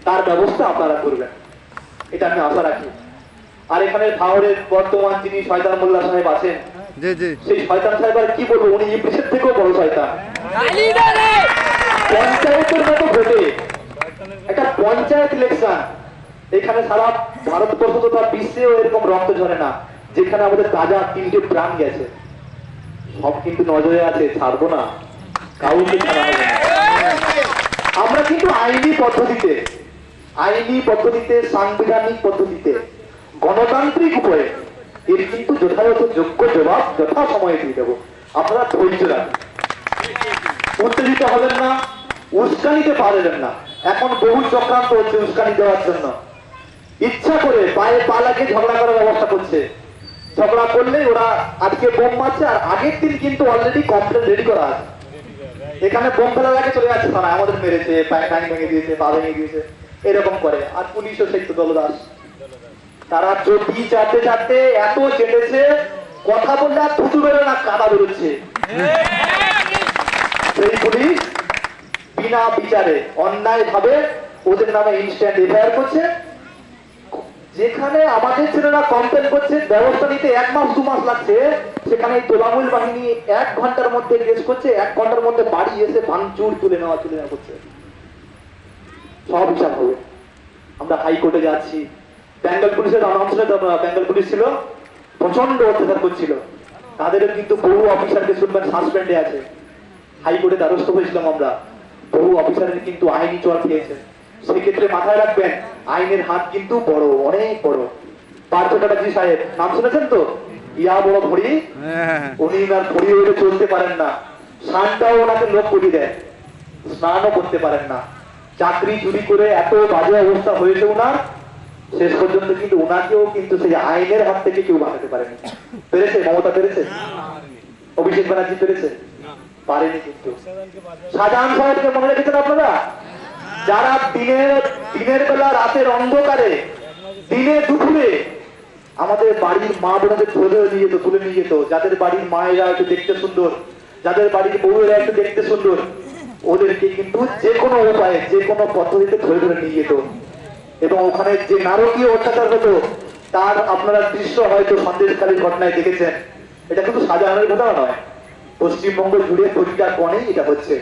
তার ব্যবস্থা আপনারা করবেন, এটা আমি আশা রাখি। আর এখানে ভাওরের বর্তমান যিনি শয়তান মোল্লা সাহেব আছেন, সেই শয়তান সাহেব আর কি বলবো, উনি ইবলিসের থেকেও বড় শয়তান। পঞ্চায়েতের মতো ভোটে, একটা পঞ্চায়েত ইলেকশন, এখানে সারা ভারতবর্ষ তথা বিশ্বেও এরকম রক্ত ঝরে না, যেখানে আমাদের তাজা 3টে প্রাণ গেছে। সব কিন্তু নজরে আছে, ছাড়বো না, কাউকে ছাড়া হবে না। আমরা কিন্তু আইনি পদ্ধতিতে সাংবিধানিক পদ্ধতিতে গণতান্ত্রিক উপায়ে এর কিন্তু যথাযথ যোগ্য জবাব যথা সময়ে দিয়ে দেবো। আপনারা ধৈর্য রাখুন, উত্তেজিত হবেন না, উস্কানিতে পারবেন না। এখন বহু চক্রান্ত হচ্ছে উস্কানি দেওয়ার জন্য, ইচ্ছা করে পায়ে পা লাগিয়ে ঝগড়া করার ব্যবস্থা করছে। ঝগড়া করলে ওরা আজকে বোম মারছে, আর আগের দিন কিন্তু অলরেডি কমপ্লেন রেডি করা আছে। এখানে বোম ফেলার আগে চলে যাচ্ছে থানায়, আমাদের মেরেছে, পায়ে টাইম ভেঙে দিয়েছে, পা ভেঙে দিয়েছে, এরকম করে। আর পুলিশও সেই তো দলদাস, তারা চটি চাটতে এত চেটেছে, কথা বললে আর থুতু বেরো না, কাদা বেরোচ্ছে। সেই পুলিশ বিনা বিচারে অন্যায় ভাবে ওদের নামে ইনস্ট্যান্ট এফআইআর করছে। যেখানে আমাদের ছেলেরা কমপ্লেন করছে, ব্যবস্থা নিতে 1 মাস 2 মাস লাগছে, সেখানে তোলামূল বাহিনী 1 ঘন্টার মধ্যে কেস করছে, 1 ঘন্টার মধ্যে বাড়ি এসে ভাঙচুর তুলে নেওয়া করছে। সব হিসাব হবে। আমরা হাইকোর্টে যাচ্ছি, বেঙ্গল পুলিশের নাম শুনে, বেঙ্গল পুলিশ ছিল, প্রচন্ড অত্যাচার করছিল, তাদেরও কিন্তু বহু অফিসারকে শুনবেন সাসপেন্ডে আছে। হাইকোর্টে দ্বারস্থ হয়েছিলাম আমরা, বহু অফিসারের কিন্তু আইনি চর খেয়েছে। সেক্ষেত্রে মাথায় রাখবেন, আইনের হাত কিন্তু বড়, অনেক বড়। পার্থ চ্যাটার্জি সাহেব নাম শুনেছেন তো, ইয়া বড় ভড়ি, উনি আর ভড়ি হয়ে চলতে পারেন না, স্নানটাও ওনাকে লোক করি দেয়, স্নানও করতে পারেন না। চাকরি চুরি করে এত বাজে অবস্থা হয়েছে ওনার, শেষ পর্যন্ত কিন্তু ওনাকেও কিন্তু সেই আইনের হাত থেকে কেউ বাঁচাতে পারেনি। পেরেছে মমতা, পেরেছে অভিষেক ব্যানার্জি, পেরেছে পারেনি। কিন্তু শাহজাহান সাহেবকে মনে রেখেছেন আপনারা, যারা দিনের বেলা রাতের অন্ধকারে দিনে দুপুরে আমাদের বাড়ির মা বোনদের তুলে নিয়ে যেত, যাদের বাড়ির মায়েরা একটু দেখতে সুন্দর, যাদের বাড়ির বউয়েরা একটু দেখতে সুন্দর, ওদেরকে কিন্তু যে কোনো উপায়ে যে কোনো পদ্ধতিতে ধরে নিয়ে যেত। এবং ওখানে যে নারকীয় অত্যাচার হতো, তার আপনারা দৃশ্য হয়তো সন্দেশখালীর ঘটনায় দেখেছেন। এটা কিন্তু শাহজাহানের ঘটনা নয়, পশ্চিমবঙ্গ জুড়ে প্রতিটা কোণেই এটা হচ্ছে।